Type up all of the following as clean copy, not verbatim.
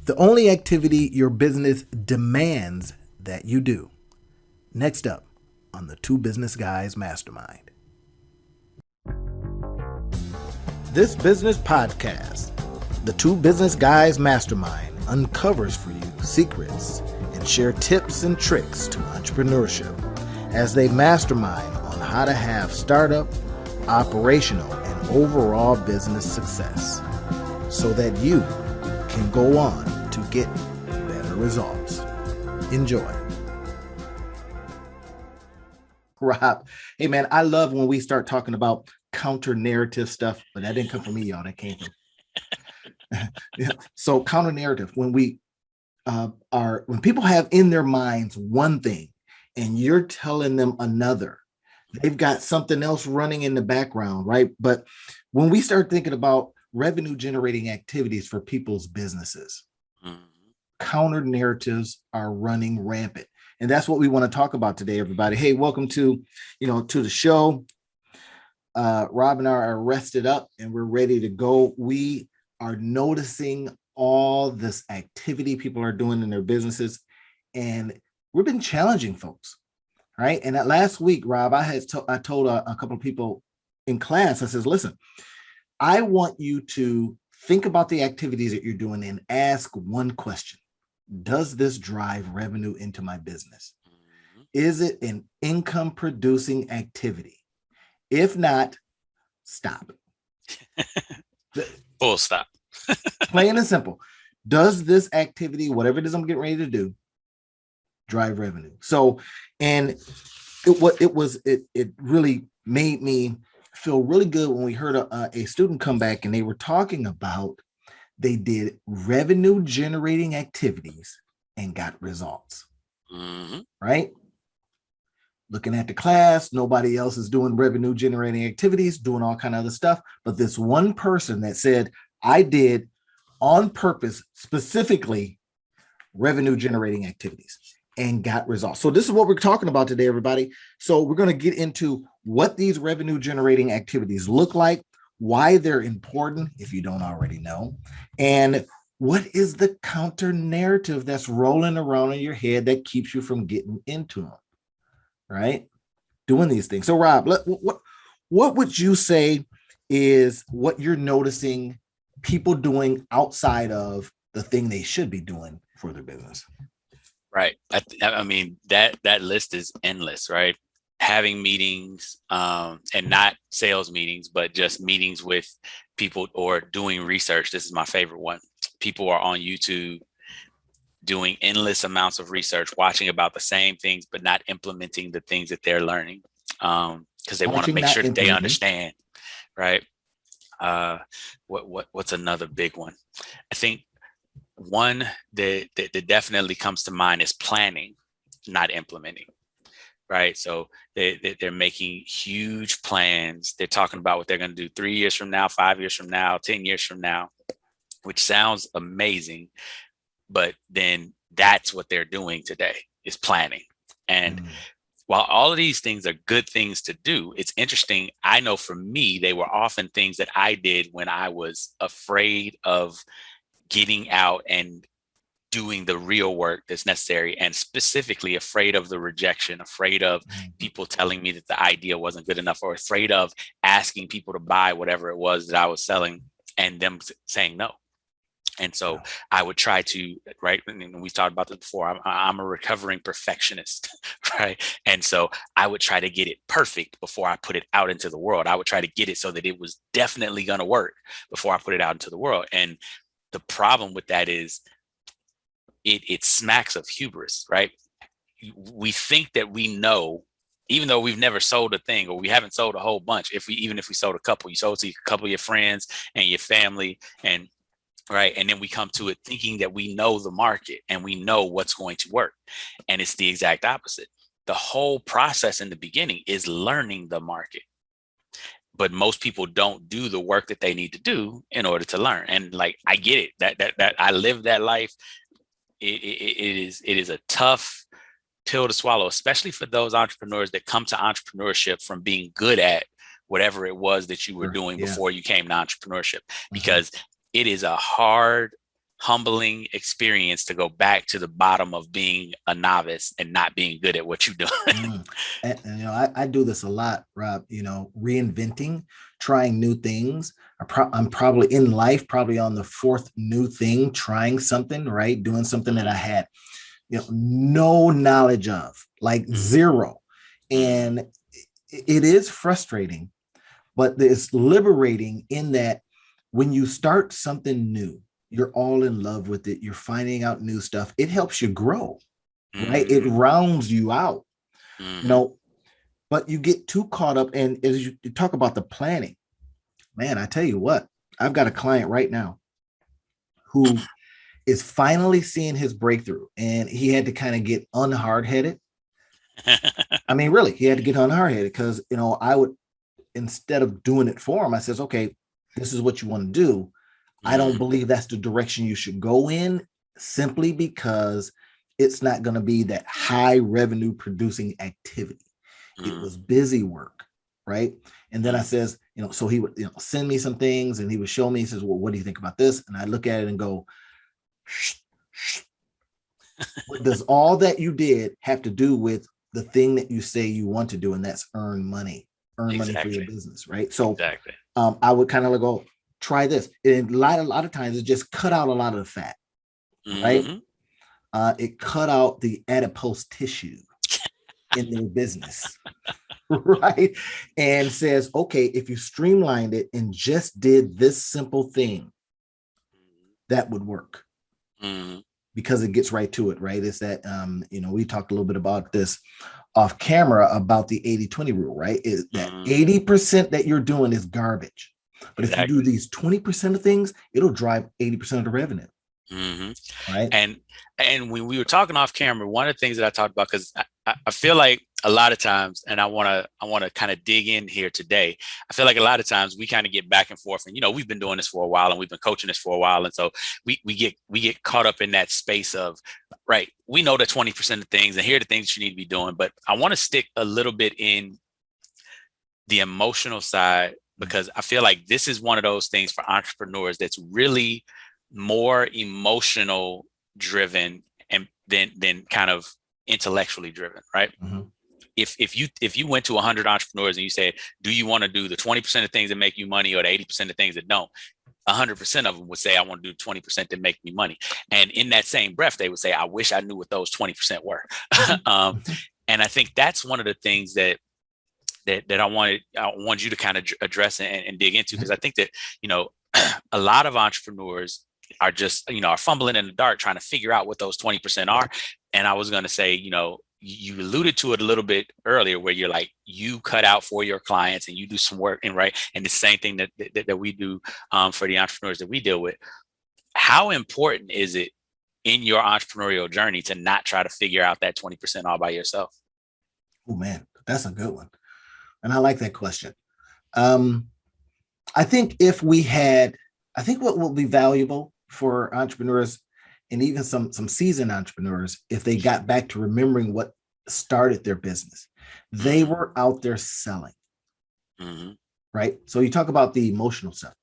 the only activity your business demands that you do. Next up on the Two Business Guys Mastermind. This business podcast, the Two Business Guys Mastermind, uncovers for you secrets and share tips and tricks to entrepreneurship as they mastermind on how to have startup, operational, and overall business success so that you can go on to get better results. Enjoy. Rob, hey man, I love when we start talking about counter narrative stuff, but that didn't come from me, y'all. That came from yeah. So counter narrative, when when people have in their minds one thing and you're telling them another, they've got something else running in the background, right? But when we start thinking about revenue generating activities for people's businesses, counter narratives are running rampant. And that's what we want to talk about today, everybody. Hey, welcome to the show. Rob and I are rested up and we're ready to go. We are noticing all this activity people are doing in their businesses, and we've been challenging folks, right? And that last week, Rob, I told a couple of people in class, I says, listen, I want you to think about the activities that you're doing and ask one question. Does this drive revenue into my business? Is it an income producing activity? If not, stop. Full stop. Plain and simple. Does this activity, whatever it is I'm getting ready to do, drive revenue? So, and it really made me feel really good when we heard a student come back and they were talking about they did revenue generating activities and got results, right? Looking at the class, nobody else is doing revenue generating activities, doing all kind of other stuff. But this one person that said, I did on purpose, specifically revenue generating activities and got results. So this is what we're talking about today, everybody. So we're going to get into what these revenue generating activities look like, why they're important, if you don't already know, and what is the counter narrative that's rolling around in your head that keeps you from getting into them, right? Doing these things. So Rob, what would you say is what you're noticing people doing outside of the thing they should be doing for their business? Right. I mean, that list is endless, right? Having meetings, and not sales meetings, but just meetings with people or doing research. This is my favorite one. People are on YouTube doing endless amounts of research, watching about the same things, but not implementing the things that they're learning, because they want to make sure that they understand, right? What's another big one? I think one that definitely comes to mind is planning, not implementing. Right. So they're making huge plans. They're talking about what they're going to do 3 years from now, 5 years from now, 10 years from now, which sounds amazing. But then that's what they're doing today is planning. And while all of these things are good things to do, it's interesting. I know for me, they were often things that I did when I was afraid of getting out and doing the real work that's necessary, and specifically afraid of the rejection, afraid of people telling me that the idea wasn't good enough, or afraid of asking people to buy whatever it was that I was selling and them saying no. And so I would try to, right, and we've talked about this before, I'm a recovering perfectionist, right? And so I would try to get it perfect before I put it out into the world. I would try to get it so that it was definitely going to work before I put it out into the world. And the problem with that is it smacks of hubris, right? We think that we know, even though we've never sold a thing, or we haven't sold a whole bunch. Even if we sold a couple, you sold to a couple of your friends and your family, and right. And then we come to it thinking that we know the market and we know what's going to work. And it's the exact opposite. The whole process in the beginning is learning the market. But most people don't do the work that they need to do in order to learn. And like, I get it, that I live that life. It is a tough pill to swallow, especially for those entrepreneurs that come to entrepreneurship from being good at whatever it was that you were doing before you came to entrepreneurship, because it is a hard humbling experience to go back to the bottom of being a novice and not being good at what you're doing. And, you know, I do this a lot, Rob, you know, reinventing, trying new things. I'm probably in life, probably on the fourth new thing, trying something, right? Doing something that I had, you know, no knowledge of, like zero. And it is frustrating, but it's liberating in that when you start something new, you're all in love with it. You're finding out new stuff. It helps you grow, right? It rounds you out, you know, but you get too caught up. And as you talk about the planning, man, I tell you what, I've got a client right now who is finally seeing his breakthrough, and he had to kind of get unhard-headed. I mean, really, he had to get unhard-headed because, you know, I would, instead of doing it for him, I says, okay, this is what you want to do. I don't believe that's the direction you should go in, simply because it's not going to be that high revenue producing activity. It was busy work, right? And then I says, you know, so he would, you know, send me some things and he would show me, he says, well, what do you think about this? And I look at it and go, what does all that you did have to do with the thing that you say you want to do? And that's earn money for your business, right? So I would kind of go, try this. And a lot of times it just cut out a lot of the fat, right? It cut out the adipose tissue in their business, right? And says, okay, if you streamlined it and just did this simple thing, that would work. Because it gets right to it, right? It's that, you know, we talked a little bit about this off camera about the 80-20 rule, right? Is that 80% that you're doing is garbage. But if you do these 20% of things, it'll drive 80% of the revenue. Right. And when we were talking off camera, one of the things that I talked about, because I feel like a lot of times, and I want to kind of dig in here today. I feel like a lot of times we kind of get back and forth, and, you know, we've been doing this for a while and we've been coaching this for a while. And so we get caught up in that space of, right, we know the 20% of things and here are the things you need to be doing. But I want to stick a little bit in the emotional side, because I feel like this is one of those things for entrepreneurs that's really more emotional driven and than kind of intellectually driven, right? If you went to 100 entrepreneurs and you said, do you want to do the 20% of things that make you money or the 80% of things that don't? 100% of them would say, I want to do 20% that make me money. And in that same breath, they would say, I wish I knew what those 20% were. And I think that's one of the things that I want you to kind of address and dig into, because I think that, you know, a lot of entrepreneurs are just, you know, are fumbling in the dark trying to figure out what those 20% are. And I was going to say, you know, you alluded to it a little bit earlier, where you're like, you cut out for your clients and you do some work, and right. And the same thing that we do for the entrepreneurs that we deal with. How important is it in your entrepreneurial journey to not try to figure out that 20% all by yourself? Oh man, that's a good one. And I like that question. I think what will be valuable for entrepreneurs, and even some seasoned entrepreneurs, if they got back to remembering what started their business. They were out there selling, right? So you talk about the emotional stuff.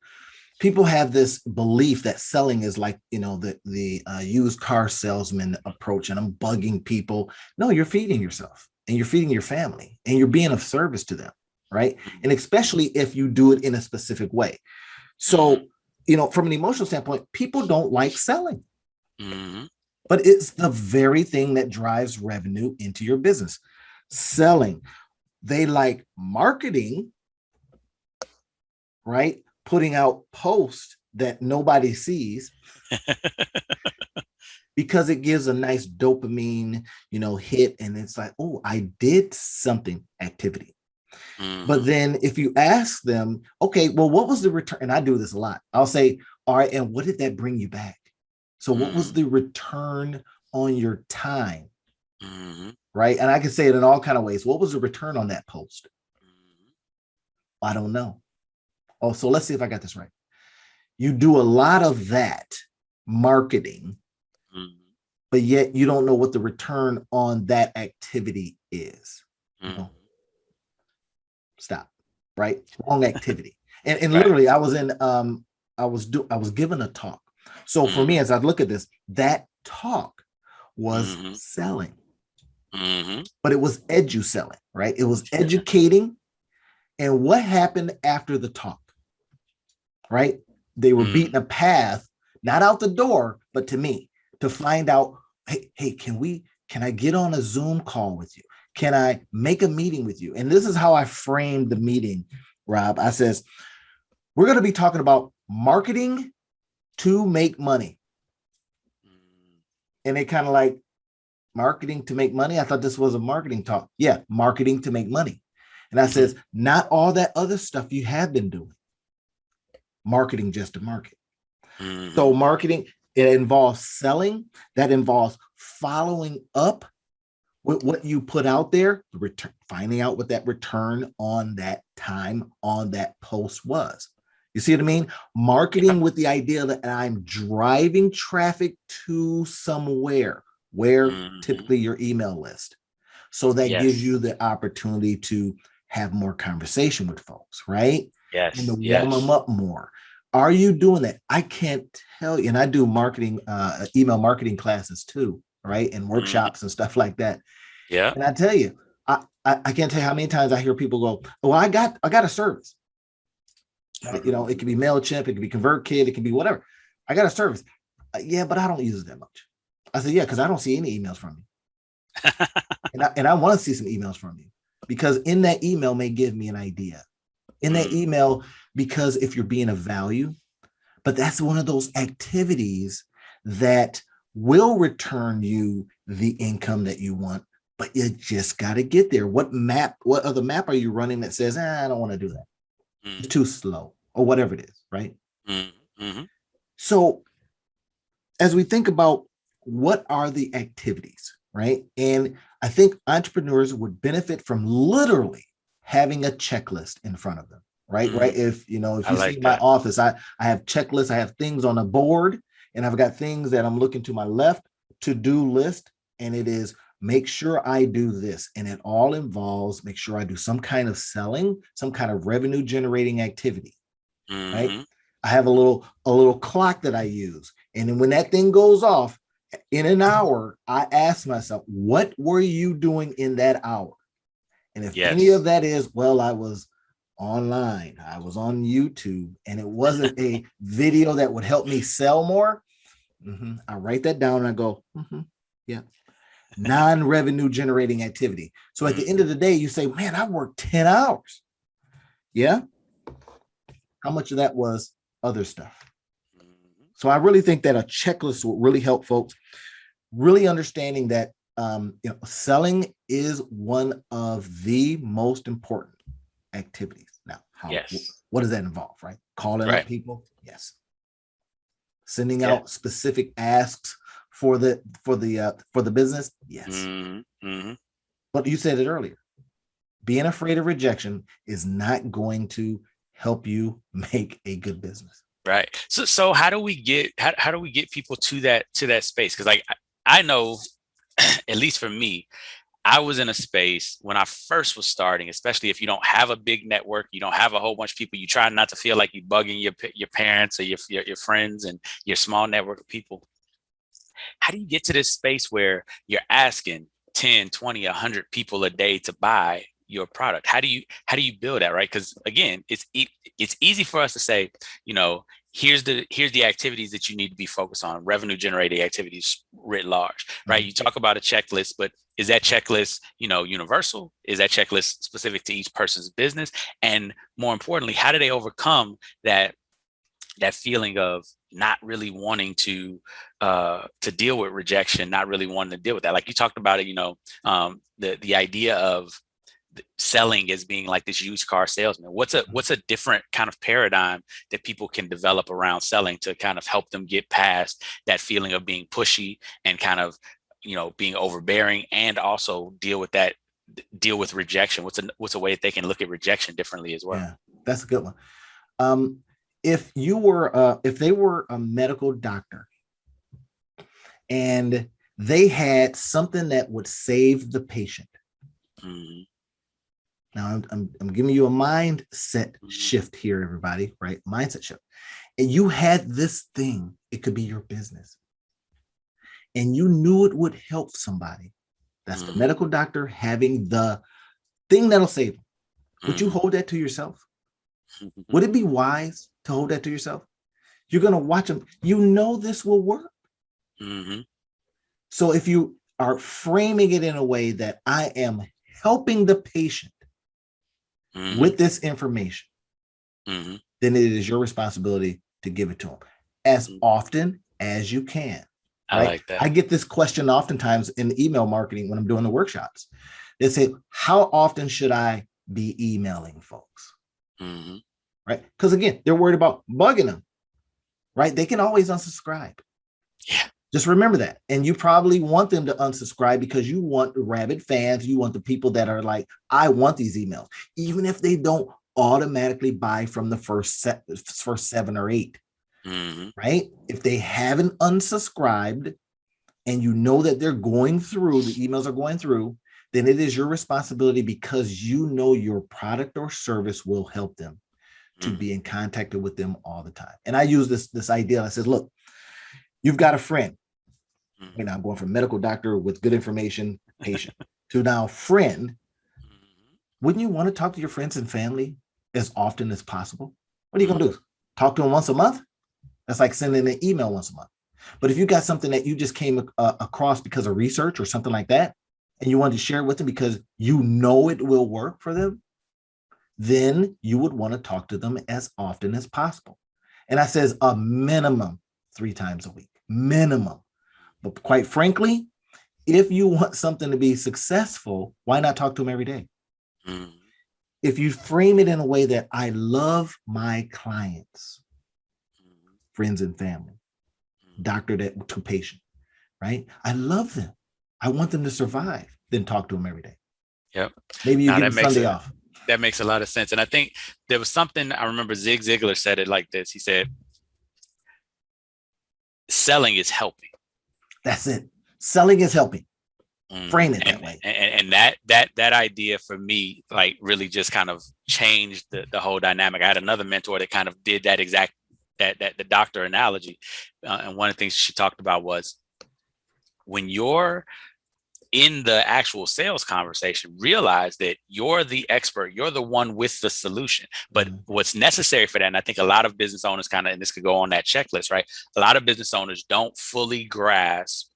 People have this belief that selling is like, you know, the used car salesman approach, and I'm bugging people. No, you're feeding yourself and you're feeding your family and you're being of service to them, right? And especially if you do it in a specific way. So, you know, from an emotional standpoint, people don't like selling, but it's the very thing that drives revenue into your business. Selling. They like marketing, right? Putting out posts that nobody sees because it gives a nice dopamine, you know, hit. And it's like, oh, I did something activity. But then if you ask them, okay, well, what was the return? And I do this a lot. I'll say, all right, and what did that bring you back? So what was the return on your time? Right. And I can say it in all kinds of ways. What was the return on that post? I don't know. Oh, so let's see if I got this right. You do a lot of that marketing, but yet you don't know what the return on that activity is. You know? Stop. Right. Wrong activity. And literally I was in, I was given a talk, So for me, Mhm. as I look at this, that talk was Mhm. selling, Mhm. but it was selling, right? It was educating. And what happened after the talk, right? They were Mhm. beating a path, not out the door, but to me to find out, hey, can I get on a Zoom call with you? Can I make a meeting with you? And this is how I framed the meeting, Rob. I says, we're going to be talking about marketing to make money. And they kind of like, marketing to make money. I thought this was a marketing talk. Yeah, marketing to make money. And I Mhm. says, not all that other stuff you have been doing. Marketing just to market. So Mhm. marketing, it involves selling, that involves following up with what you put out there, the return, finding out what that return on that time on that post was. You see what I mean? Yeah. Marketing with the idea that I'm driving traffic to somewhere, where Mhm. typically your email list. So that gives you Yes. the opportunity to have more conversation with folks, right? And to Yes. warm them Yes. up more. Are you doing that? I can't tell you. And I do marketing, email marketing classes too, right? And Mhm. workshops and stuff like that. Yeah. And I tell you, I can't tell you how many times I hear people go, "Oh, I got a service." Right? You know, it could be Mailchimp, it could be ConvertKit, it could be whatever. I got a service. Yeah, but I don't use it that much. I said, yeah, because I don't see any emails from you. And I want to see some emails from you because in that email may give me an idea. In that Mm. email, because if you're being of value, but that's one of those activities that will return you the income that you want, but you just got to get there. What other map are you running that says, I don't want to do that? It's Mhm. too slow or whatever it is, right? Mhm. Mhm. So as we think about what are the activities, right? And I think entrepreneurs would benefit from literally having a checklist in front of them, right? Right. Mhm. If I you see like my that. office, I have checklists, I have things on a board, and I've got things that I'm looking to my left to-do list, and it is make sure I do this. And it all involves make sure I do some kind of selling, some kind of revenue generating activity, right? Mhm. I have a little clock that I use. And then when that thing goes off in an hour, I ask myself, what were you doing in that hour? And if any of Yes. that is, well, I was online, I was on YouTube, and it wasn't a video that would help me sell more, I write that down and I go, yeah, non-revenue generating activity. So at the end Mhm. of the day, you say, man, I worked 10 hours. Yeah. How much of that was other stuff? Mhm. So I really think that a checklist will really help folks really understanding that selling is one of the most important activities. Now, Yes. what does that involve, right? Calling up Right. people, yes. Sending Yeah. out specific asks for the business, yes. Mhm. Mhm. But you said it earlier. Being afraid of rejection is not going to help you make a good business. Right. So how do we get people to that space? Because like I know, at least for me, I was in a space when I first was starting, especially if you don't have a big network, you don't have a whole bunch of people, you try not to feel like you're bugging your parents or your friends and your small network of people. How do you get to this space where you're asking 10, 20, 100 people a day to buy your product? How do you build that, right? Because again, it's easy for us to say, you know, here's the activities that you need to be focused on, revenue generating activities writ large, right? Mhm. You talk about a checklist, but is that checklist, universal? Is that checklist specific to each person's business? And more importantly, how do they overcome that feeling of not really wanting to deal with rejection, not really wanting to deal with that? Like you talked about it, the idea of selling as being like this used car salesman. What's a different kind of paradigm that people can develop around selling to kind of help them get past that feeling of being pushy and kind of being overbearing, and also deal with rejection? What's a way that they can look at rejection differently as well? Yeah, that's a good one. Um, if they were a medical doctor and they had something that would save the patient. Mhm. Now I'm giving you a mindset Mhm. shift here, everybody, right? Mindset shift. and you had this thing, it could be your business, and you knew it would help somebody. That's the medical doctor having the thing that'll save them. Would you hold that to yourself? Would it be wise to hold that to yourself? You're going to watch them. You know this will work. So if you are framing it in a way that I am helping the patient with this information, then it is your responsibility to give it to them as often as you can. I right? like that. I get this question oftentimes in email marketing when I'm doing the workshops. They say, how often should I be emailing folks? Right? Because again, they're worried about bugging them, right? They can always unsubscribe. Yeah. Just remember that. And you probably want them to unsubscribe because you want rabid fans. You want the people that are like, I want these emails, even if they don't automatically buy from the first 7 or 8, right? If they haven't unsubscribed and you know that they're going through, the emails are going through, then it is your responsibility, because you know your product or service will help them, to be in contact with them all the time. And I use this idea. I said, look, you've got a friend. You know, I'm going from medical doctor with good information, patient, to now friend. Wouldn't you want to talk to your friends and family as often as possible? What are you going to do? Talk to them once a month? That's like sending an email once a month. But if you got something that you just came across because of research or something like that, and you wanted to share it with them because you know it will work for them, then you would want to talk to them as often as possible. And I says a minimum 3 times a week, minimum. But quite frankly, if you want something to be successful, why not talk to them every day? If you frame it in a way that I love my clients, friends and family, doctor to patient, right? I love them. I want them to survive. Then talk to them every day. Yep. Maybe you get Sunday off. That makes a lot of sense. And I think there was something, I remember Zig Ziglar said it like this. He said, selling is helping. That's it. Selling is helping. Frame it that way. And that idea for me, like, really just kind of changed the whole dynamic. I had another mentor that kind of did that exact, that the doctor analogy. And one of the things she talked about was, when you're in the actual sales conversation, realize that you're the expert, you're the one with the solution. But what's necessary for that, and I think a lot of business owners kind of, and this could go on that checklist, right? A lot of business owners don't fully grasp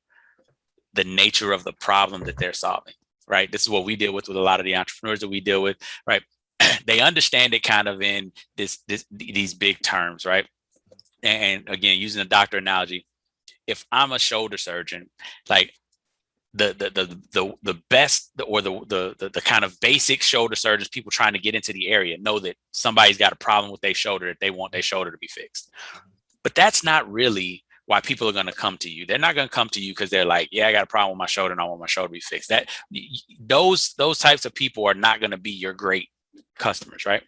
the nature of the problem that they're solving, right? This is what we deal with a lot of the entrepreneurs that we deal with, right? They understand it kind of in these big terms, right? And again, using the doctor analogy, if I'm a shoulder surgeon, like, the best, or the kind of basic shoulder surgeons, people trying to get into the area, know that somebody's got a problem with their shoulder, that they want their shoulder to be fixed. But that's not really why people are going to come to you. They're not going to come to you because they're like, yeah, I got a problem with my shoulder and I want my shoulder to be fixed. That those types of people are not going to be your great customers, right?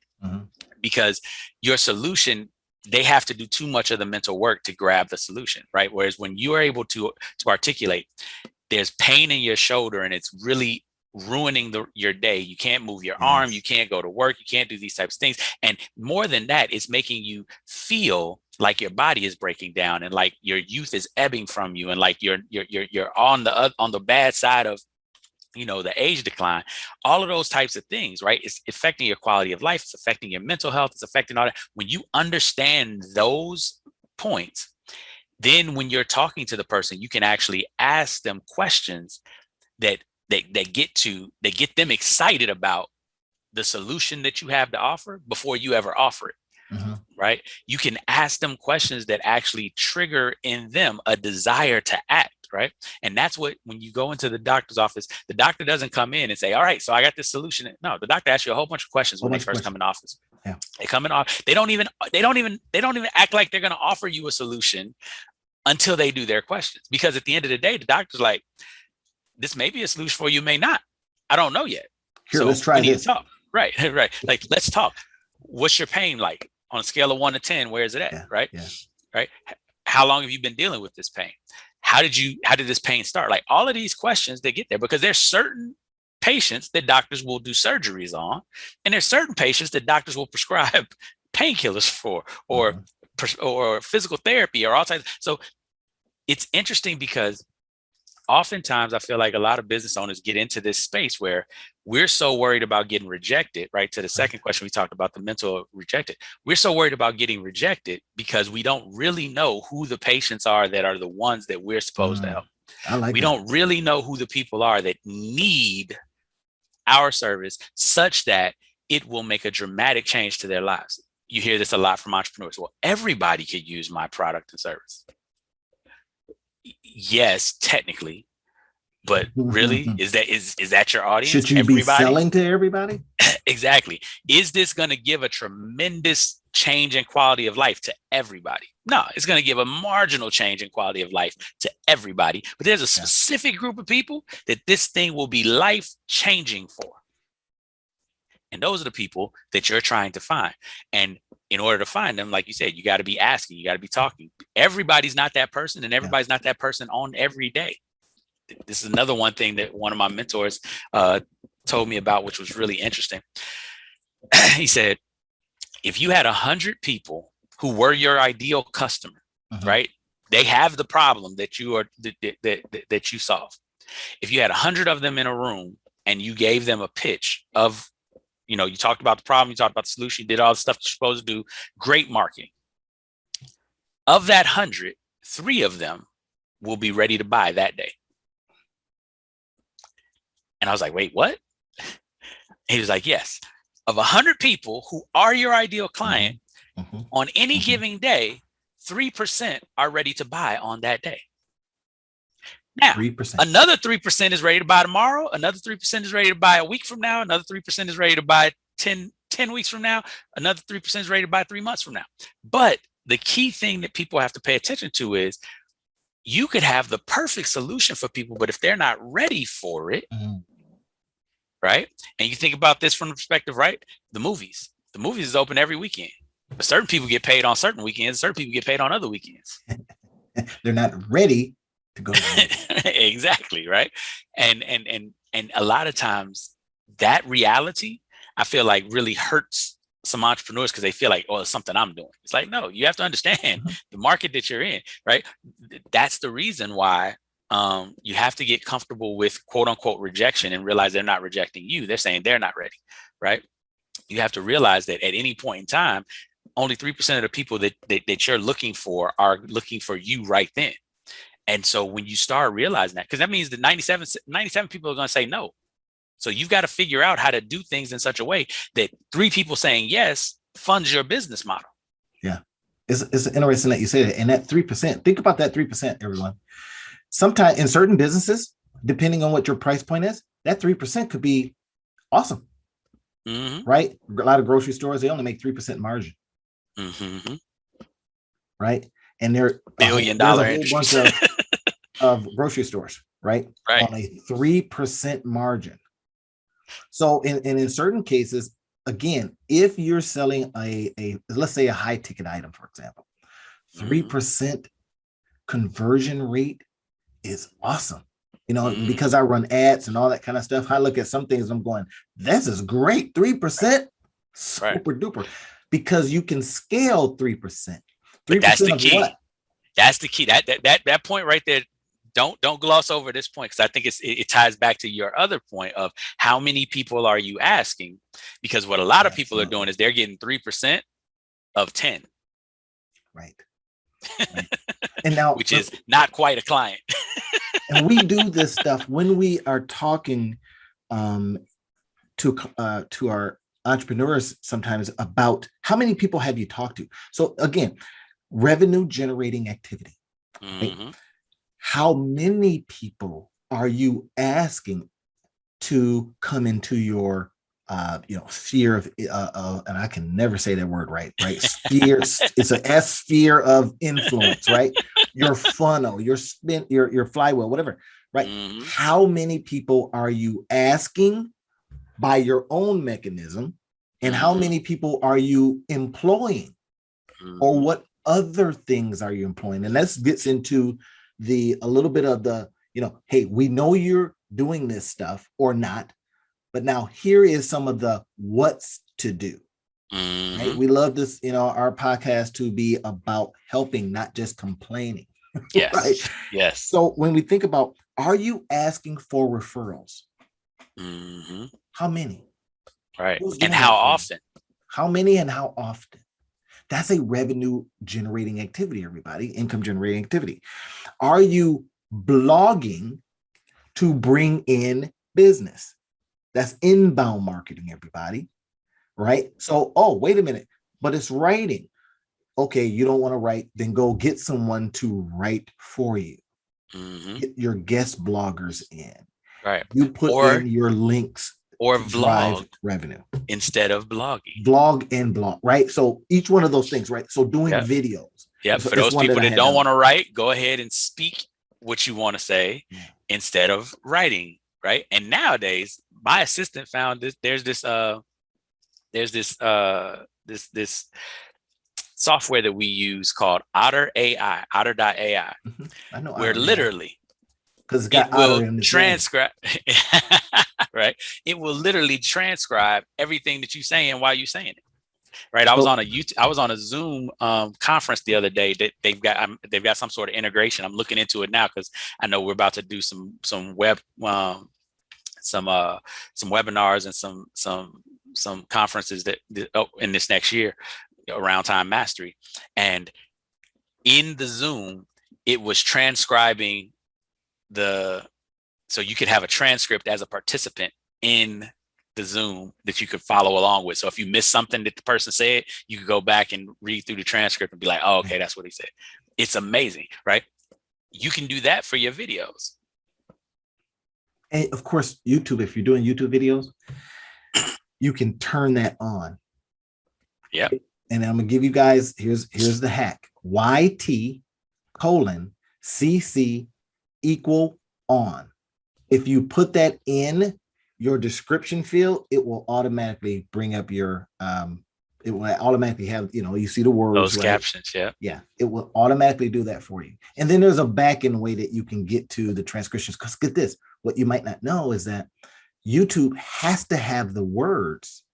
Because your solution, they have to do too much of the mental work to grab the solution, right? Whereas when you are able to articulate, there's pain in your shoulder and it's really ruining your day. You can't move your arm. You can't go to work. You can't do these types of things. And more than that, it's making you feel like your body is breaking down and like your youth is ebbing from you. And like you're on the bad side of, the age decline, all of those types of things, right? It's affecting your quality of life. It's affecting your mental health. It's affecting all that. When you understand those points, then when you're talking to the person, you can actually ask them questions that get them excited about the solution that you have to offer before you ever offer it. Right? You can ask them questions that actually trigger in them a desire to act, right? And that's what, when you go into the doctor's office, the doctor doesn't come in and say, all right, so I got this solution. No, the doctor asks you a whole bunch of questions when they first come in office. Yeah. They come in off. They don't even act like they're going to offer you a solution until they do their questions. Because at the end of the day, the doctor's like, this may be a solution for you, may not. I don't know yet. Here, so let's try this. Talk. Right. Like, let's talk. What's your pain like? On a scale of 1 to 10, where is it at? Right. Right. How long have you been dealing with this pain? How did this pain start? Like, all of these questions, they get there because there's certain patients that doctors will do surgeries on, and there's certain patients that doctors will prescribe painkillers for, or or physical therapy or all types. So it's interesting because oftentimes I feel like a lot of business owners get into this space where we're so worried about getting rejected, right? To the second question we talked about, the mental rejected. We're so worried about getting rejected because we don't really know who the patients are that are the ones that we're supposed to help. We don't really know who the people are that need our service such that it will make a dramatic change to their lives. You hear this a lot from entrepreneurs. Well, everybody could use my product and service. Yes, technically, but really, is that your audience? Should you be selling to everybody? Exactly. Is this going to give a tremendous change in quality of life to everybody? No, it's going to give a marginal change in quality of life to everybody. But there's a specific group of people that this thing will be life changing for. And those are the people that you're trying to find. And in order to find them, like you said, you got to be asking, you got to be talking. Everybody's not that person, and everybody's not that person on every day. This is another one thing that one of my mentors told me about, which was really interesting. He said, if you had 100 people who were your ideal customer, right? They have the problem that you are that you solve. If you had 100 of them in a room and you gave them a pitch of, you know, you talked about the problem, you talked about the solution, you did all the stuff you're supposed to do, great marketing. Of that 100, 3 of them will be ready to buy that day. And I was like, wait, what? He was like, yes. Of 100 people who are your ideal client, on any given day, 3% are ready to buy on that day. Now, 3%. Another 3% is ready to buy tomorrow. Another 3% is ready to buy a week from now. Another 3% is ready to buy 10 weeks from now. Another 3% is ready to buy 3 months from now. But the key thing that people have to pay attention to is you could have the perfect solution for people, but if they're not ready for it, right? And you think about this from the perspective, right? The movies is open every weekend, but certain people get paid on certain weekends. Certain people get paid on other weekends. They're not ready to go. Exactly. Right. And a lot of times that reality, I feel like, really hurts some entrepreneurs because they feel like, oh, it's something I'm doing. It's like, no, you have to understand the market that you're in, right? That's the reason why you have to get comfortable with quote unquote rejection and realize they're not rejecting you. They're saying they're not ready, right? You have to realize that at any point in time, only 3% of the people that you're looking for are looking for you right then. And so when you start realizing that, because that means that 97 people are going to say no. So you've got to figure out how to do things in such a way that 3 people saying yes funds your business model. Yeah. It's interesting that you say that. And that 3%, think about that 3%, everyone. Sometimes in certain businesses, depending on what your price point is, that 3% could be awesome. Right? A lot of grocery stores, they only make 3% margin. Right? And there's a whole bunch of grocery stores, right? On a 3% margin. So in certain cases, again, if you're selling a let's say a high ticket item, for example, 3% conversion rate is awesome. You know, because I run ads and all that kind of stuff, I look at some things, I'm going, this is great. 3%, super duper, because you can scale 3%. 3% that's the key. What? That's the key. That point right there. Don't gloss over this point, because I think it ties back to your other point of how many people are you asking? Because what a lot of people are doing is they're getting 3% of 10. Right. And now, which is not quite a client. And we do this stuff when we are talking to our entrepreneurs sometimes about how many people have you talked to. So again, revenue generating activity. Right? How many people are you asking to come into your sphere of and I can never say that word right? Sphere. It's an S sphere of influence, right? Your funnel, your spin, your flywheel, whatever, right? How many people are you asking by your own mechanism, and how many people are you employing, or what other things are you employing? And that gets into a little bit of the, hey, we know you're doing this stuff or not, but now here is some of the what's to do, right? We love this, our podcast to be about helping, not just complaining, right? Yes. Yes. So when we think about, are you asking for referrals? How many? Right. Who's And doing how that for you? often? How many and how often? That's a revenue generating activity, everybody, income generating activity. Are you blogging to bring in business? That's inbound marketing, everybody, right? So, oh, wait a minute, but it's writing. Okay, you don't want to write, then go get someone to write for you. Get your guest bloggers in. Right. You put in your links or to drive vlog revenue instead of blogging. Vlog and blog, right? So each one of those things, right? So doing Yep. videos. Yep. So For it's those one people I that had don't down. want to write, go ahead and speak what you want to say instead of writing, right? And nowadays, my assistant found this. There's this software that we use called Otter.ai, I know where Otter, literally because it's it got Otter will in this transcribe, right? It will literally transcribe everything that you're saying while you're saying it. Right. I was on a Zoom conference the other day that they've got some sort of integration. I'm looking into it now because I know we're about to do some web some webinars and some conferences that in this next year around time mastery. And in the Zoom, it was transcribing so you could have a transcript as a participant in the Zoom that you could follow along with. So if you missed something that the person said, you could go back and read through the transcript and be like, oh, okay, that's what he said. It's amazing, right? You can do that for your videos. And of course, YouTube, if you're doing YouTube videos, you can turn that on. Yeah. And I'm gonna give you guys, here's the hack. YT:CC equal on. If you put that in your description field, it will automatically bring up your it will automatically have, you see the words, those right? Captions. Yeah, it will automatically do that for you. And then there's a back end way that you can get to the transcriptions, because get this, what you might not know is that YouTube has to have the words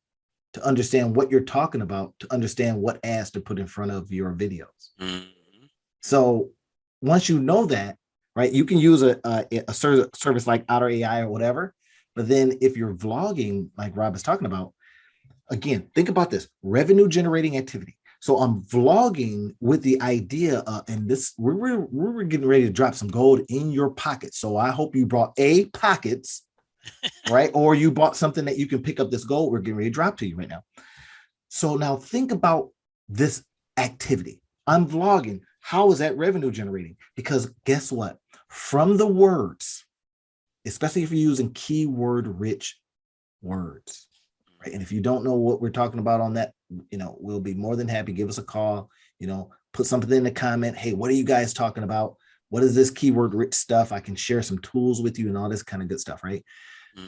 to understand what you're talking about, to understand what ads to put in front of your videos. So once you know that, right, you can use a service like Otter AI or whatever. But then if you're vlogging, like Rob is talking about, again, think about this revenue generating activity. So I'm vlogging with the idea of, and this, we're getting ready to drop some gold in your pocket. So I hope you brought pockets, right? Or you bought something that you can pick up this gold we're getting ready to drop to you right now. So now think about this activity. I'm vlogging. How is that revenue generating? Because guess what? From the words, especially if you're using keyword rich words, right? And if you don't know what we're talking about on that, we'll be more than happy. Give us a call, put something in the comment. Hey, what are you guys talking about? What is this keyword rich stuff? I can share some tools with you and all this kind of good stuff, right?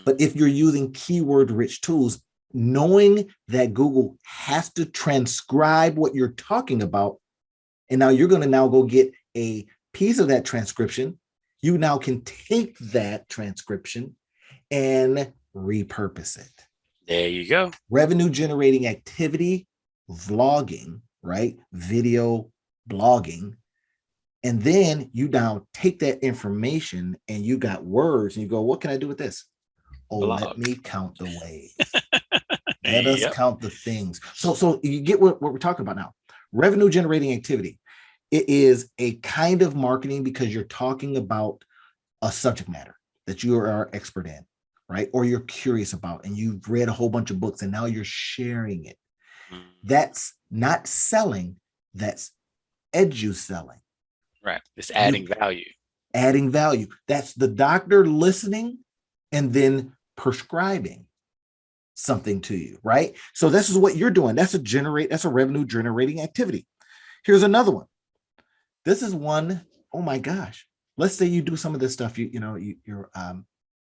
But if you're using keyword rich tools, knowing that Google has to transcribe what you're talking about, and now you're going to now go get a piece of that transcription, you now can take that transcription and repurpose it. There you go. Revenue generating activity, vlogging, right? Video blogging. And then you now take that information and you got words and you go, what can I do with this? Oh, Blog. let me count the ways. Let us count the things. So you get what we're talking about now. Revenue generating activity. It is a kind of marketing because you're talking about a subject matter that you are expert in, right? Or you're curious about, and you've read a whole bunch of books and now you're sharing it. That's not selling, that's edu-selling. Right. It's adding value. Adding value. That's the doctor listening and then prescribing something to you, right? So this is what you're doing. That's a revenue generating activity. Here's another one. This is one, oh my gosh. Let's say you do some of this stuff, you're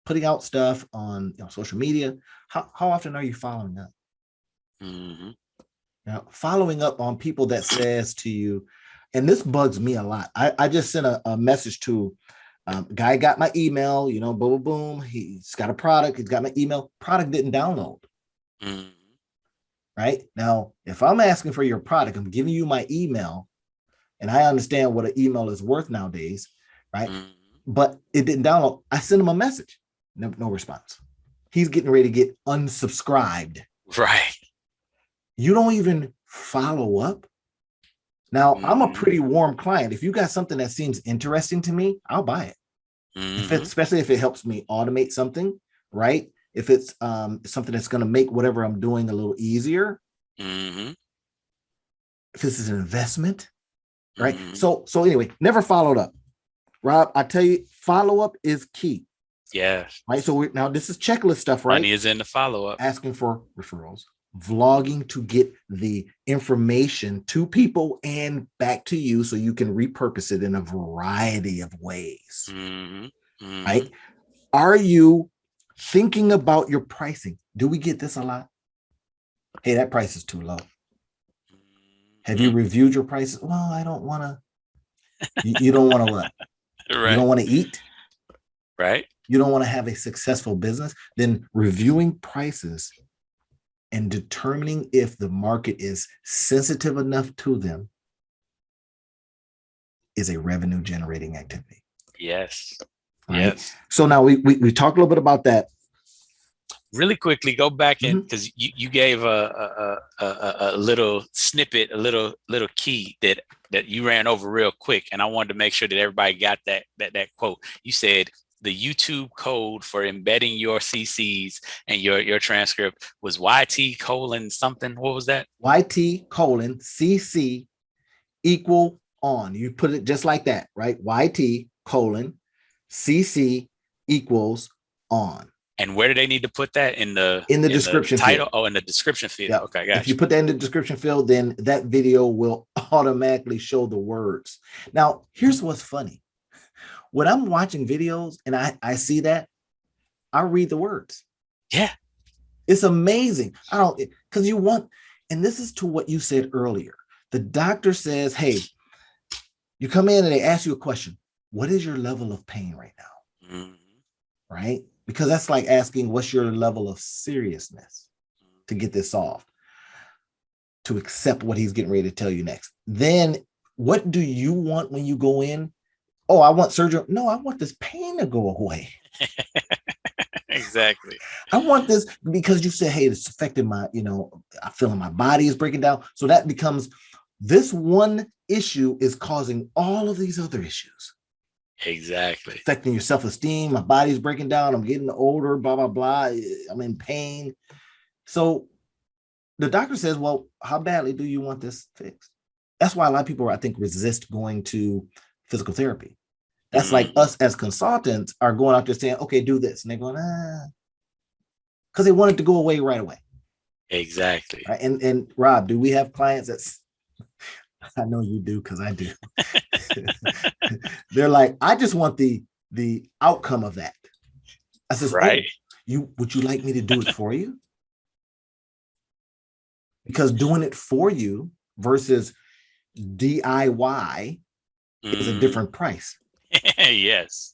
putting out stuff on social media. How often are you following up? Now, following up on people that says to you, and this bugs me a lot. I just sent a message to guy, got my email, boom, boom, boom. He's got a product. He's got my email. Product didn't download. right? Now, if I'm asking for your product, I'm giving you my email, and I understand what an email is worth nowadays, right? Mm-hmm. But it didn't download. I sent him a message, no response. He's getting ready to get unsubscribed. Right. You don't even follow up. Now, I'm a Mm-hmm. pretty warm client. If you got something that seems interesting to me, I'll buy it. Mm-hmm. Especially if it helps me automate something, right? If it's something that's going to make whatever I'm doing a little easier. Mm-hmm. If this is an investment, right? Mm-hmm. So anyway, never followed up. Rob, I tell you, follow up is key. Yes. Right. So now this is checklist stuff, right? Money is in the follow-up. Asking for referrals, vlogging to get the information to people and back to you so you can repurpose it in a variety of ways. Mm-hmm. Mm-hmm. Right. Are you thinking about your pricing? Do we get this a lot? Hey, that price is too low. Have you reviewed your prices? Well, I don't want to. You don't want to what? Right. You don't want to eat? Right. You don't want to have a successful business? Then reviewing prices and determining if the market is sensitive enough to them is a revenue generating activity. Yes. Right? Yes. So now we talked a little bit about that. Really quickly, go back and because you gave a little snippet, a little key that you ran over real quick, and I wanted to make sure that everybody got that quote. You said the YouTube code for embedding your CCs and your transcript was YT colon something. What was that? YT colon CC equal on. You put it just like that, right? YT colon CC equals on. And where do they need to put that? In the description title? field. Oh, in the description field. Yep. Okay, gotcha. If you put that in the description field, then that video will automatically show the words. Now, here's what's funny. When I'm watching videos and I see that, I read the words. Yeah. It's amazing. I don't, because you want, and this is to what you said earlier. The doctor says, hey, you come in and they ask you a question. What is your level of pain right now? Mm-hmm. Right? Because that's like asking, what's your level of seriousness to get this solved, to accept what he's getting ready to tell you next. Then what do you want when you go in? Oh, I want surgery. No, I want this pain to go away. Exactly. I want this because you said, hey, it's affecting my, I feel my body is breaking down. So that becomes this one issue is causing all of these other issues. Exactly. Affecting your self-esteem. My body's breaking down. I'm getting older, blah, blah, blah. I'm in pain. So the doctor says, well, how badly do you want this fixed? That's why a lot of people, I think, resist going to physical therapy. That's like us as consultants are going out there saying, okay, do this. And they're going, because they want it to go away right away. Exactly. Right? And Rob, do we have clients that's, I know you do, because I do. They're like, I just want the outcome of that. I says, right. Oh, would you like me to do it for you? Because doing it for you versus DIY is a different price. Yes.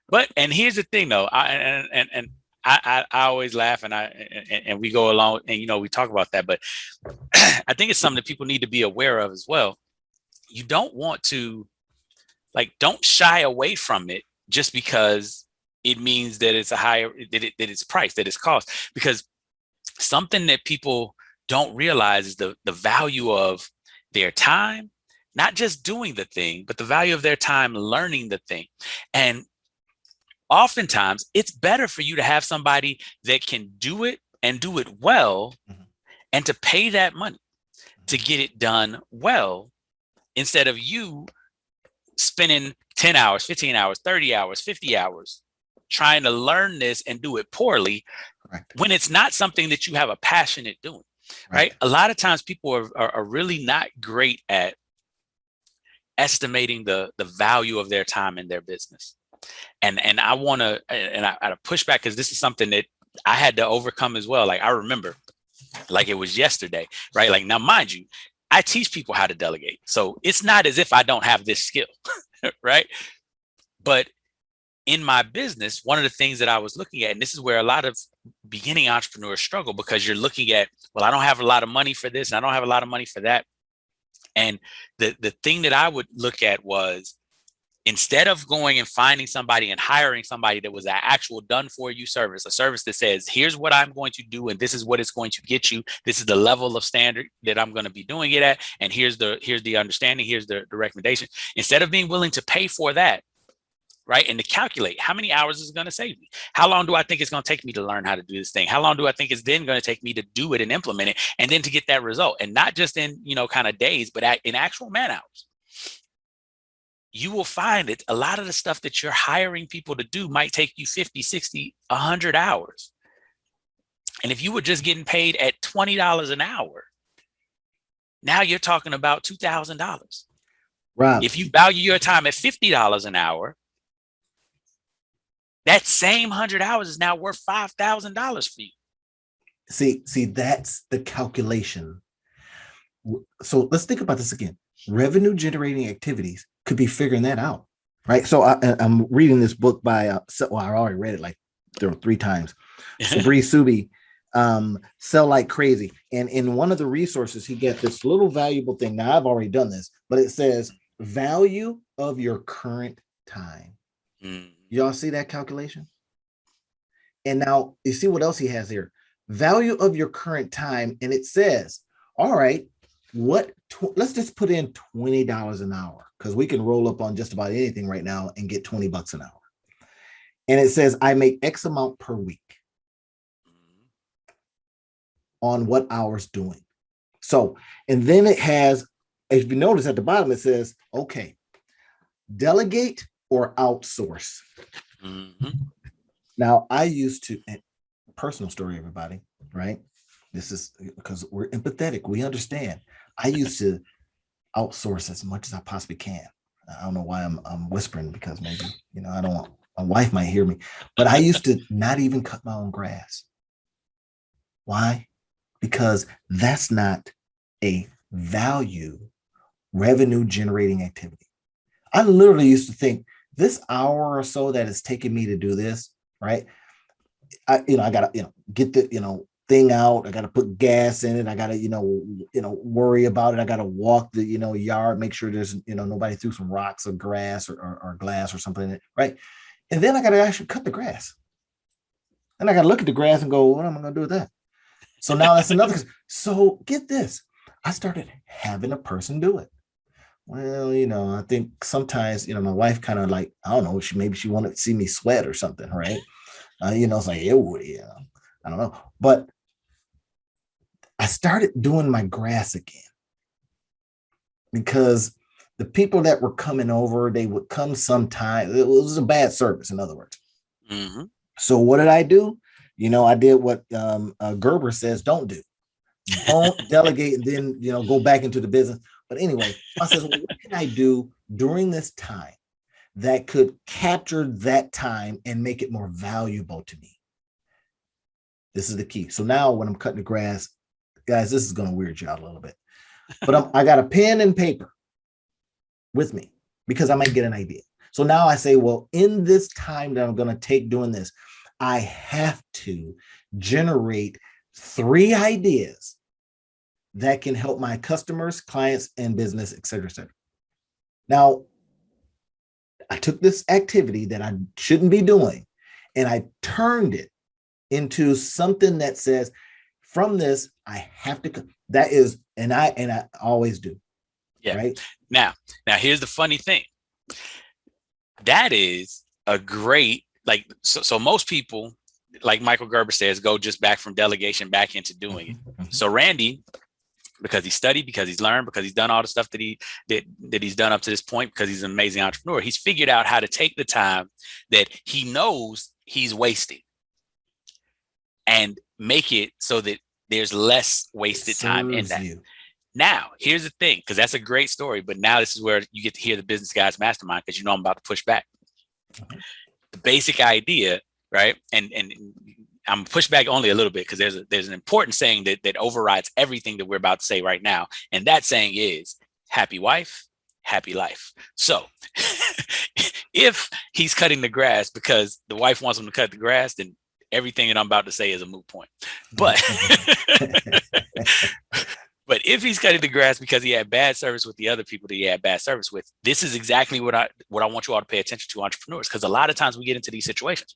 But, and here's the thing though, I always laugh and we go along and, we talk about that, but I think it's something that people need to be aware of as well. You don't want to, don't shy away from it just because it means that it's a higher, that it's price, that it's cost, because something that people don't realize is the value of their time, not just doing the thing, but the value of their time learning the thing. And oftentimes it's better for you to have somebody that can do it and do it well, and to pay that money to get it done well, instead of you spending 10 hours, 15 hours, 30 hours, 50 hours trying to learn this and do it poorly. Right. When it's not something that you have a passion at doing. Right. A lot of times people are really not great at estimating the value of their time in their business. And I want to, and I push back, because this is something that I had to overcome as well. I remember like it was yesterday, right? Now, mind you, I teach people how to delegate. So it's not as if I don't have this skill, right? But in my business, one of the things that I was looking at, and this is where a lot of beginning entrepreneurs struggle, because you're looking at, well, I don't have a lot of money for this, and I don't have a lot of money for that. And the thing that I would look at was, instead of going and finding somebody and hiring somebody that was an actual done for you service, a service that says, here's what I'm going to do, and this is what it's going to get you. This is the level of standard that I'm going to be doing it at. And here's the understanding. Here's the recommendation. Instead of being willing to pay for that, right, and to calculate how many hours is it going to save me? How long do I think it's going to take me to learn how to do this thing? How long do I think it's then going to take me to do it and implement it, and then to get that result? And not just in, kind of days, but in actual man hours. You will find that a lot of the stuff that you're hiring people to do might take you 50, 60, 100 hours. And if you were just getting paid at $20 an hour, now you're talking about $2,000. Right. If you value your time at $50 an hour, that same 100 hours is now worth $5,000 for you. See, that's the calculation. So let's think about this again. Revenue generating activities could be figuring that out, right? So I'm reading this book by, I already read it like 3 times. Sabri Subi, Sell Like Crazy. And in one of the resources, he gets this little valuable thing. Now, I've already done this, but it says value of your current time. Y'all see that calculation? And now you see what else he has here. Value of your current time. And it says, all right, let's just put in $20 an hour, because we can roll up on just about anything right now and get $20 an hour. And it says, I make X amount per week on what hours doing. So, and then it has, if you notice at the bottom, it says, okay, delegate or outsource. Now, I used to, personal story, everybody, right? This is because we're empathetic. We understand. I used to outsource as much as I possibly can. I don't know why I'm whispering, because maybe, I don't want, my wife might hear me, but I used to not even cut my own grass. Why? Because that's not a revenue generating activity. I literally used to think, this hour or so that it's taking me to do this, right? I gotta, get the, thing out. I got to put gas in it. I got to, worry about it. I got to walk the, yard, make sure there's, nobody threw some rocks or grass or glass or something in it, right? And then I got to actually cut the grass. And I got to look at the grass and go, what am I going to do with that? So now that's another. So get this. I started having a person do it. Well, I think sometimes, my wife kind of like, I don't know, maybe she wanted to see me sweat or something, right? It's like, I don't know. But I started doing my grass again, because the people that were coming over, they would come sometime. It was a bad service, in other words. So what did I do? I did what Gerber says, don't do. Don't delegate and then, go back into the business. But anyway, I said, well, what can I do during this time that could capture that time and make it more valuable to me? This is the key. So now when I'm cutting the grass, guys, this is going to weird you out a little bit, but I got a pen and paper with me, because I might get an idea. So now I say, well, in this time that I'm going to take doing this, I have to generate 3 ideas that can help my customers, clients, and business, et cetera, et cetera. Now, I took this activity that I shouldn't be doing, and I turned it into something that says, from this, I have to, that is, and I always do. Yeah. Right. Now here's the funny thing. That is a great, so most people, like Michael Gerber says, go just back from delegation back into doing it. So Randy, because he studied, because he's learned, because he's done all the stuff that he's done up to this point, because he's an amazing entrepreneur, he's figured out how to take the time that he knows he's wasting and make it so that there's less wasted time in that. Now, here's the thing, because that's a great story, but now this is where you get to hear the Business Guys Mastermind, because I'm about to push back. The basic idea, right? And I'm push back only a little bit, because there's an important saying that overrides everything that we're about to say right now. And that saying is, happy wife, happy life. So If he's cutting the grass because the wife wants him to cut the grass, then everything that I'm about to say is a moot point. But but if he's cutting the grass because he had bad service with the other people that he had bad service with, this is exactly what I want you all to pay attention to, entrepreneurs, because a lot of times we get into these situations.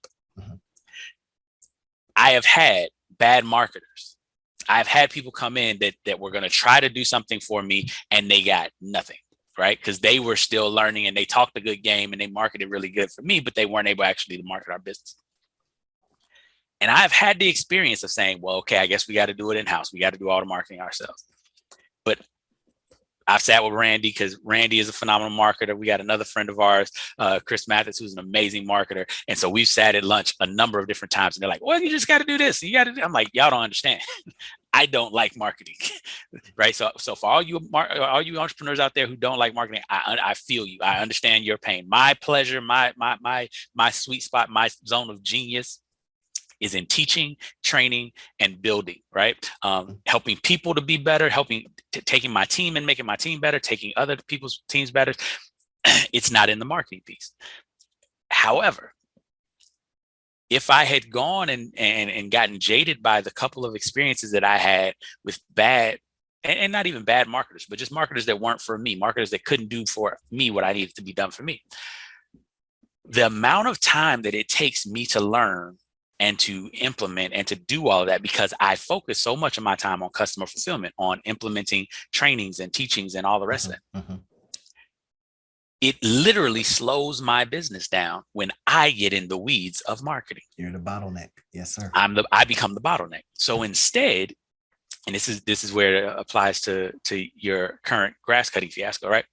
I have had bad marketers. I've had people come in that were going to try to do something for me and they got nothing, right? Because they were still learning and they talked a good game and they marketed really good for me, but they weren't able actually to market our business. And I've had the experience of saying, well, okay, I guess we got to do it in-house. We got to do all the marketing ourselves. But I've sat with Randy because Randy is a phenomenal marketer. We got another friend of ours, Chris Mathis, who's an amazing marketer. And so we've sat at lunch a number of different times and they're like, well, you just got to do this. You got to do. I'm like, y'all don't understand. I don't like marketing, right? So for all you entrepreneurs out there who don't like marketing, I feel you. I understand your pain. My pleasure, my sweet spot, my zone of genius is in teaching, training, and building, right? Helping people to be better, taking my team and making my team better, taking other people's teams better. It's not in the marketing piece. However, if I had gone and gotten jaded by the couple of experiences that I had with bad, and not even bad marketers, but just marketers that weren't for me, marketers that couldn't do for me what I needed to be done for me, the amount of time that it takes me to learn and to implement and to do all of that, because I focus so much of my time on customer fulfillment, on implementing trainings and teachings and all the rest of it. It literally slows my business down when I get in the weeds of marketing. You're the bottleneck. Yes, sir. I become the bottleneck. So instead, and this is where it applies to your current grass cutting fiasco, right?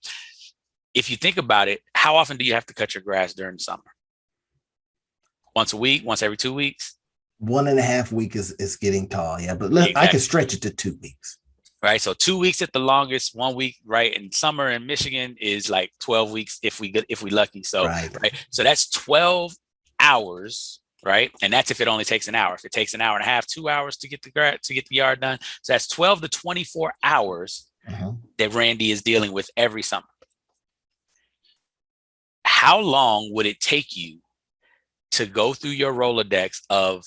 If you think about it, how often do you have to cut your grass during the summer? Once a week, once every 2 weeks? 1.5 weeks is getting tall. Yeah, but Exactly. I can stretch it to 2 weeks. Right. So 2 weeks at the longest, 1 week, right? And summer in Michigan is like 12 weeks if we lucky. So, right. So that's 12 hours, right? And that's if it only takes an hour. If it takes an hour and a half, 2 hours to get the yard done. So that's 12 to 24 hours that Randy is dealing with every summer. How long would it take you to go through your Rolodex of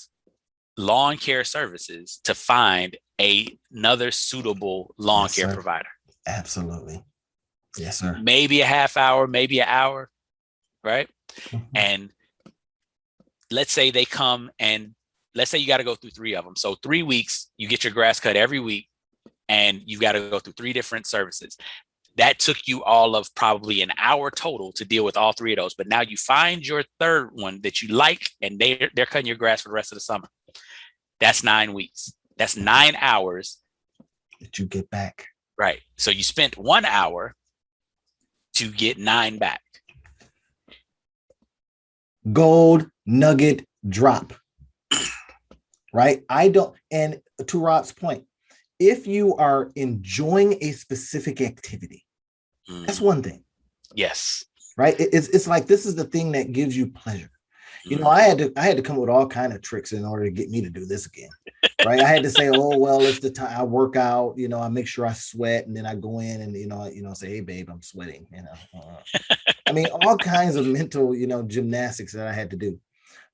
lawn care services to find another suitable lawn care provider? Absolutely. Yes, sir. Maybe a half hour, maybe an hour, right? And let's say they come and let's say you got to go through 3 of them. So 3 weeks, you get your grass cut every week and you've got to go through 3 different services. That took you all of probably an hour total to deal with all 3 of those. But now you find your third one that you like and they're cutting your grass for the rest of the summer. That's 9 weeks. That's 9 hours that you get back. Right. So you spent 1 hour to get 9 back. Gold nugget drop. Right. And to Rob's point, if you are enjoying a specific activity, that's one thing. Yes. Right. It's like, this is the thing that gives you pleasure. You know, I had to come up with all kind of tricks in order to get me to do this again. Right. I had to say, oh, well, it's the time I work out, you know, I make sure I sweat and then I go in and, you know, say, hey, babe, I'm sweating. You know, I mean, all kinds of mental, you know, gymnastics that I had to do.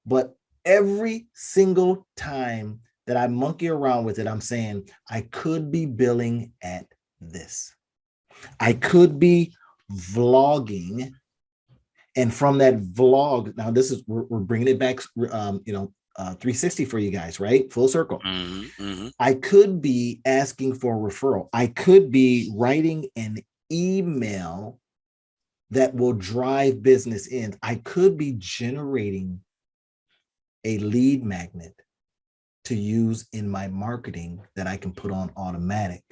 But every single time that I monkey around with it, I'm saying I could be billing at this. I could be vlogging. And from that vlog, now this is, we're bringing it back, 360 for you guys, right? Full circle. I could be asking for a referral. I could be writing an email that will drive business in. I could be generating a lead magnet to use in my marketing that I can put on automatic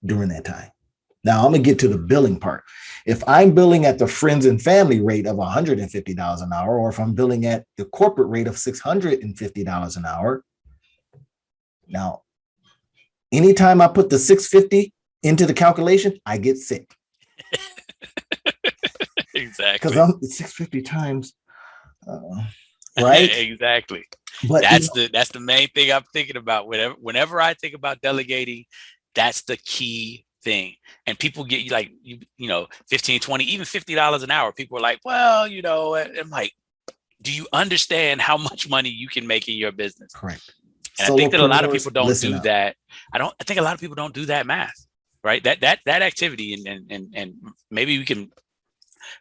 during that time. Now I'm gonna get to the billing part. If I'm billing at the friends and family rate of $150 an hour, or if I'm billing at the corporate rate of $650 an hour, now anytime I put the 650 into the calculation, I get sick. Exactly. Because I'm 650 times, right? Exactly. But that's the main thing I'm thinking about. Whenever I think about delegating, that's the key thing. And people get you like, 15, 20, even $50 an hour. People are like, well, I'm like, do you understand how much money you can make in your business? Correct. And I think that a lot of Solopreneurs, people don't listen do up. that. I think a lot of people don't do that math, right? That activity, and maybe we can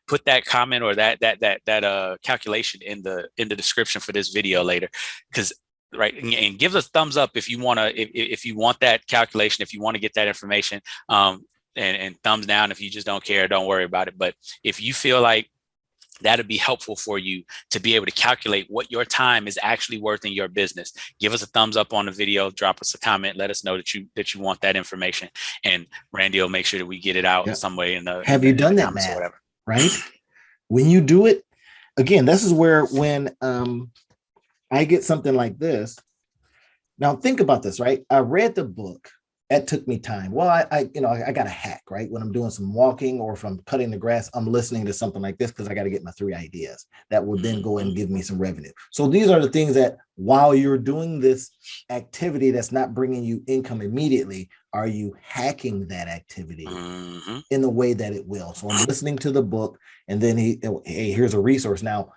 put that comment or that calculation in the description for this video later, because right, and give us thumbs up if you want to, if you want that calculation, if you want to get that information, and thumbs down if you just don't care, don't worry about it. But if you feel like that'd be helpful for you to be able to calculate what your time is actually worth in your business, give us a thumbs up on the video, drop us a comment, let us know that you want that information, and Randy will make sure that we get it out some way in the Have you done that comments math, or whatever. Right? When you do it, again, this is where when I get something like this. Now think about this, right? I read the book. That took me time. Well, I got a hack, right? When I'm doing some walking or if I'm cutting the grass, I'm listening to something like this because I got to get my 3 ideas that will then go and give me some revenue. So these are the things that while you're doing this activity that's not bringing you income immediately, are you hacking that activity in the way that it will? So I'm listening to the book, and then hey, here's a resource. Now,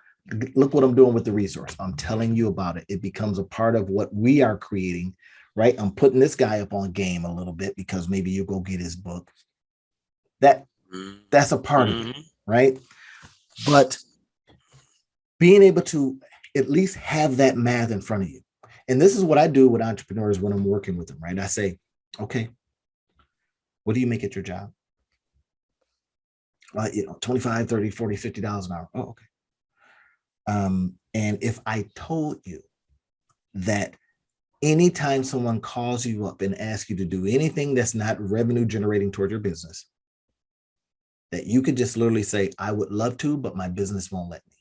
look what I'm doing with the resource. I'm telling you about it. It becomes a part of what we are creating. Right. I'm putting this guy up on game a little bit because maybe you go get his book. That's a part of it. Right. But being able to at least have that math in front of you. And this is what I do with entrepreneurs when I'm working with them. Right. I say, okay, what do you make at your job? 25, 30, 40, $50 an hour. Oh, okay. And if I told you that anytime someone calls you up and asks you to do anything that's not revenue generating toward your business, that you could just literally say, I would love to, but my business won't let me.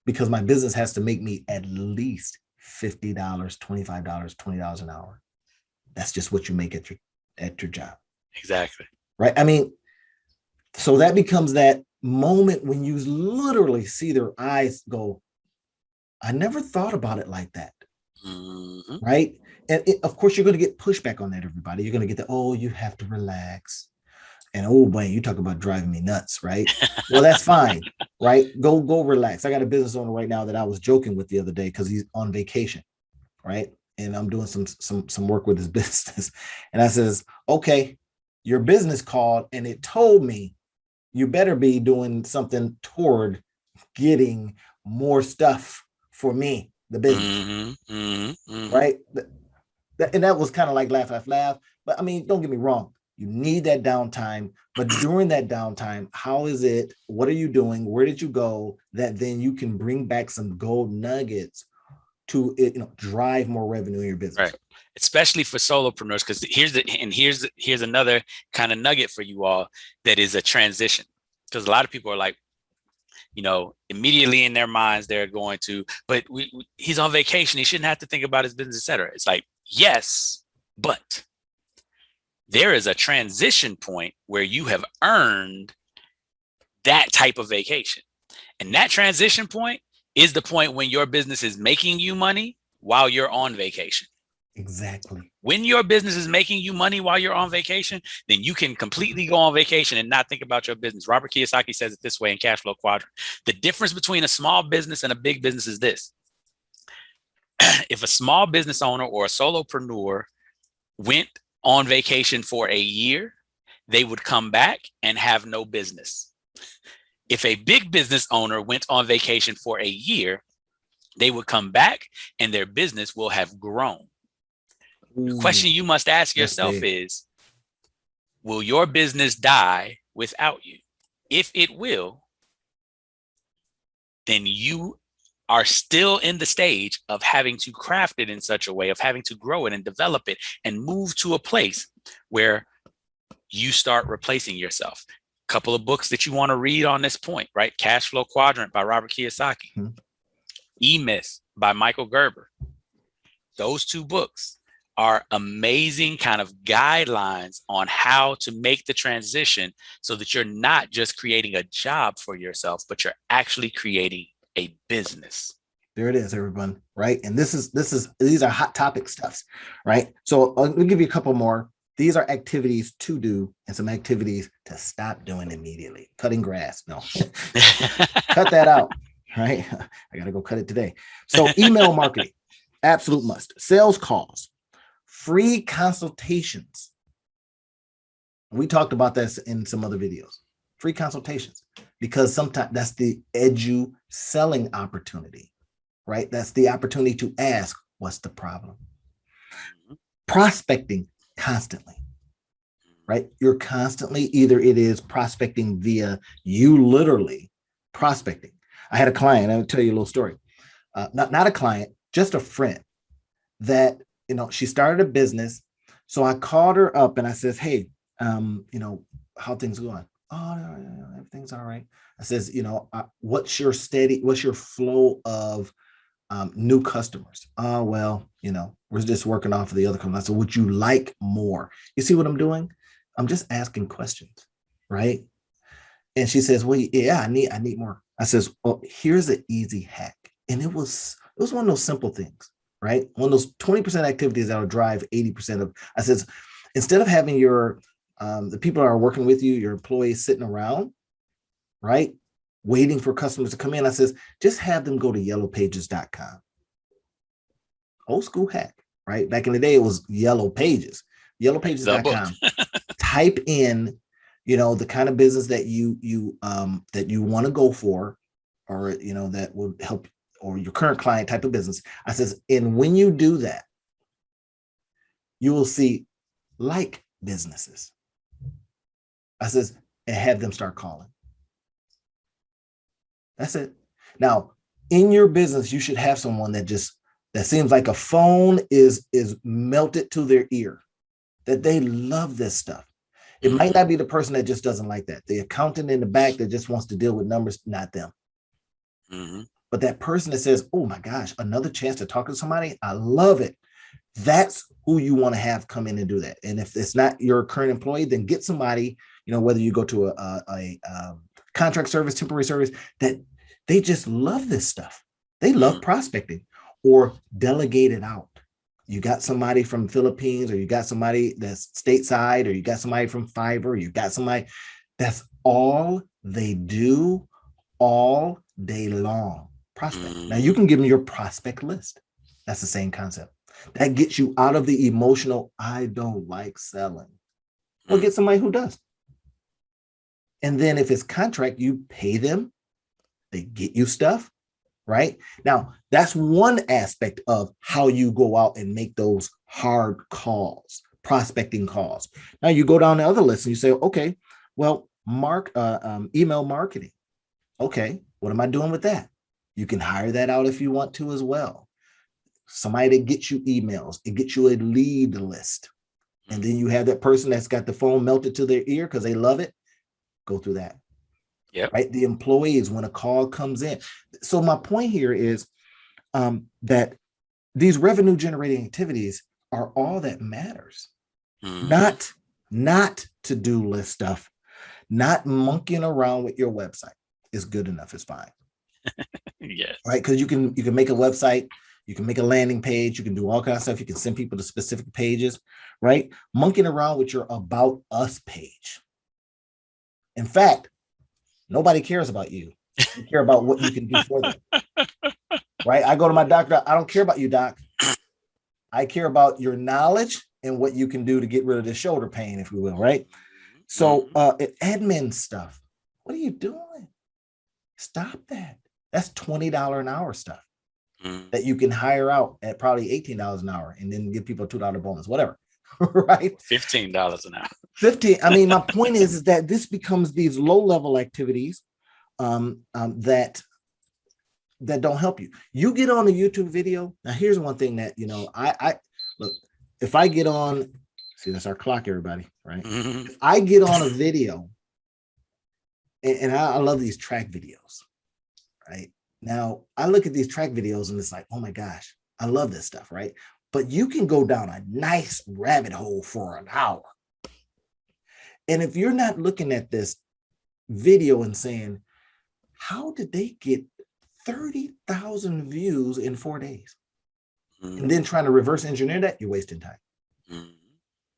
Because my business has to make me at least $50, $25, $20 an hour. That's just what you make at your job. Exactly. Right. I mean, so that becomes that moment when you literally see their eyes go, I never thought about it like that. Right. And of course, you're going to get pushback on that, everybody. You're going to get the, oh, you have to relax. And oh, boy, you talk about driving me nuts. Right. Well, that's fine. Right. Go relax. I got a business owner right now that I was joking with the other day because he's on vacation. Right. And I'm doing some work with his business. And I says, okay, your business called and it told me you better be doing something toward getting more stuff for me, the business. Right. And that was kind of like laugh. But I mean, don't get me wrong. You need that downtime. But during that downtime, how is it? What are you doing? Where did you go? That then you can bring back some gold nuggets to drive more revenue in your business. Right. Especially for solopreneurs, because here's another kind of nugget for you all that is a transition. Because a lot of people are like, immediately in their minds, they're going to, but he's on vacation. He shouldn't have to think about his business, etc. It's like, yes, but there is a transition point where you have earned that type of vacation. And that transition point is the point when your business is making you money while you're on vacation. Exactly. When your business is making you money while you're on vacation, then you can completely go on vacation and not think about your business. Robert Kiyosaki says it this way in Cash Flow Quadrant. The difference between a small business and a big business is this. If a small business owner or a solopreneur went on vacation for a year, they would come back and have no business. If a big business owner went on vacation for a year, they would come back and their business will have grown. The question you must ask yourself is, will your business die without you? If it will, then you are still in the stage of having to craft it in such a way, of having to grow it and develop it and move to a place where you start replacing yourself. A couple of books that you want to read on this point, right? Cash Flow Quadrant by Robert Kiyosaki. E-Myth by Michael Gerber. Those 2 books are amazing kind of guidelines on how to make the transition so that you're not just creating a job for yourself, but you're actually creating a business. There it is, everyone. Right. And these are hot topic stuffs. Right. So I'll give you a couple more. These are activities to do and some activities to stop doing immediately. Cutting grass. No, cut that out. Right. I got to go cut it today. So email marketing, absolute must. Sales calls, free consultations. We talked about this in some other videos. Free consultations, because sometimes that's the selling opportunity, right? That's the opportunity to ask, what's the problem? Prospecting constantly, right? You're constantly, either it is prospecting via you literally prospecting. I had a client, I'll tell you a little story. Not a client, just a friend that, she started a business. So I called her up and I says, hey, how things going? Oh, everything's all right. I says, what's your flow of new customers? Oh, well, we're just working off of the other company. So would you like more? You see what I'm doing? I'm just asking questions, right? And she says, well, yeah, I need more. I says, well, here's an easy hack. And it was one of those simple things, right? One of those 20% activities that will drive 80% of, I says, instead of having your, the people that are working with you, your employees sitting around, right, waiting for customers to come in, I says, just have them go to yellowpages.com. Old school hack, right? Back in the day, it was Yellow Pages. Yellowpages.com. Type in, the kind of business that you want to go for, or that will help, or your current client type of business. I says, and when you do that, you will see like businesses. I says, and have them start calling. That's it. Now, in your business, you should have someone that seems like a phone is melted to their ear, that they love this stuff. It might not be the person that just doesn't like that. The accountant in the back that just wants to deal with numbers, not them. Mm-hmm. But that person that says, oh my gosh, another chance to talk to somebody, I love it. That's who you want to have come in and do that. And if it's not your current employee, then get somebody, whether you go to a contract service, temporary service, that they just love this stuff. They love prospecting, or delegate it out. You got somebody from Philippines, or you got somebody that's stateside, or you got somebody from Fiverr, you got somebody that's all they do all day long. Prospect. Now you can give them your prospect list. That's the same concept. That gets you out of the emotional, I don't like selling. Well, get somebody who does. And then if it's contract, you pay them, they get you stuff, right? Now, that's one aspect of how you go out and make those hard calls, prospecting calls. Now you go down the other list and you say, okay, well, email marketing. Okay, what am I doing with that? You can hire that out if you want to as well. Somebody that gets you emails, it gets you a lead list. And then you have that person that's got the phone melted to their ear because they love it. Go through that. Yeah. Right. The employees, when a call comes in. So my point here is that these revenue generating activities are all that matters. Not to-do list stuff, not monkeying around with your website. Is good enough. It's fine. Yes. Right. Because you can make a website, you can make a landing page, you can do all kinds of stuff. You can send people to specific pages, right? Monkeying around with your About Us page. In fact, nobody cares about you. You care about what you can do for them. Right? I go to my doctor. I don't care about you, doc. I care about your knowledge and what you can do to get rid of the shoulder pain, if we will, right? So admin stuff. What are you doing? Stop that. That's $20 an hour stuff that you can hire out at probably $18 an hour and then give people a $2 bonus, whatever. Right? $15 an hour. 15. I mean, my point is that this becomes these low-level activities that don't help you. You get on a YouTube video. Now, here's one thing that, I look, if I get on, see, that's our clock, everybody, right? If I get on a video, and I love these track videos, right? Now, I look at these track videos and it's like, oh my gosh, I love this stuff, right? But you can go down a nice rabbit hole for an hour. And if you're not looking at this video and saying, how did they get 30,000 views in 4 days? And then trying to reverse engineer that, you're wasting time.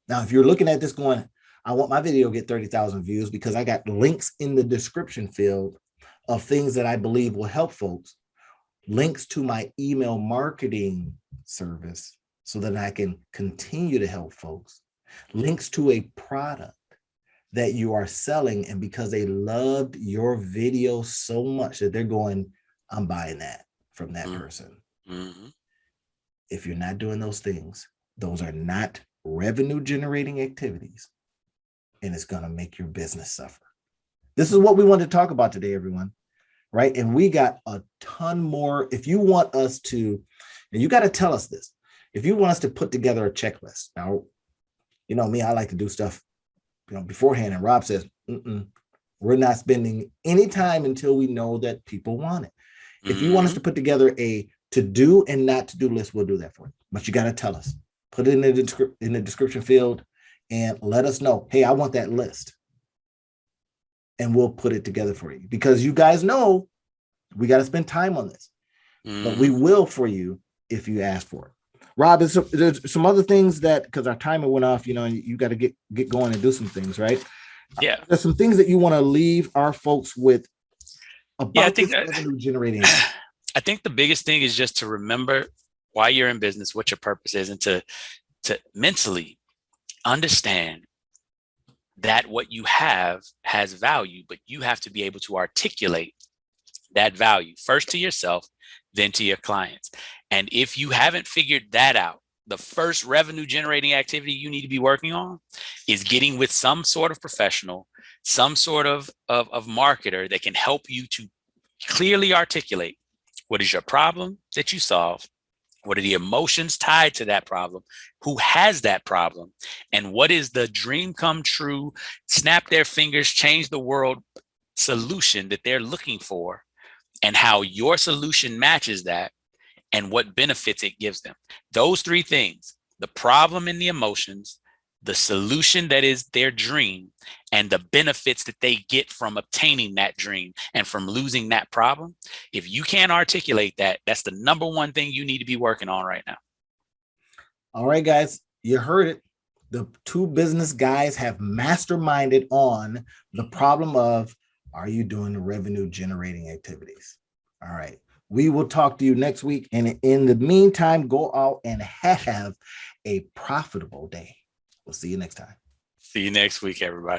Now, if you're looking at this going, I want my video to get 30,000 views because I got links in the description field of things that I believe will help folks, links to my email marketing service so that I can continue to help folks, links to a product that you are selling, and because they loved your video so much that they're going, I'm buying that from that person. If you're not doing those things, those are not revenue generating activities, and it's going to make your business suffer. This is what we want to talk about today, everyone, right? And we got a ton more. If you want us to, and you got to tell us this, if you want us to put together a checklist. Now, you know me, I like to do stuff beforehand, and Rob says, we're not spending any time until we know that people want it. If you want us to put together a to do and not to do list, we'll do that for you. But you got to tell us, put it in the description field and let us know, hey, I want that list. And we'll put it together for you, because you guys know we got to spend time on this, but we will for you if you ask for it. Rob, there's some other things that, because our timer went off, you got to get going and do some things, right? Yeah. There's some things that you want to leave our folks with about I think revenue generating. I think the biggest thing is just to remember why you're in business, what your purpose is, and to mentally understand that what you have has value, but you have to be able to articulate that value first to yourself, then to your clients. And if you haven't figured that out, the first revenue generating activity you need to be working on is getting with some sort of professional, some sort of marketer that can help you to clearly articulate what is your problem that you solve, what are the emotions tied to that problem, who has that problem, and what is the dream come true, snap their fingers, change the world solution that they're looking for, and how your solution matches that and what benefits it gives them. Those three things, the problem and the emotions, the solution that is their dream, and the benefits that they get from obtaining that dream and from losing that problem. If you can't articulate that, that's the number one thing you need to be working on right now. All right, guys, you heard it. The two business guys have masterminded on the problem of, are you doing the revenue generating activities? All right. We will talk to you next week. And in the meantime, go out and have a profitable day. We'll see you next time. See you next week, everybody.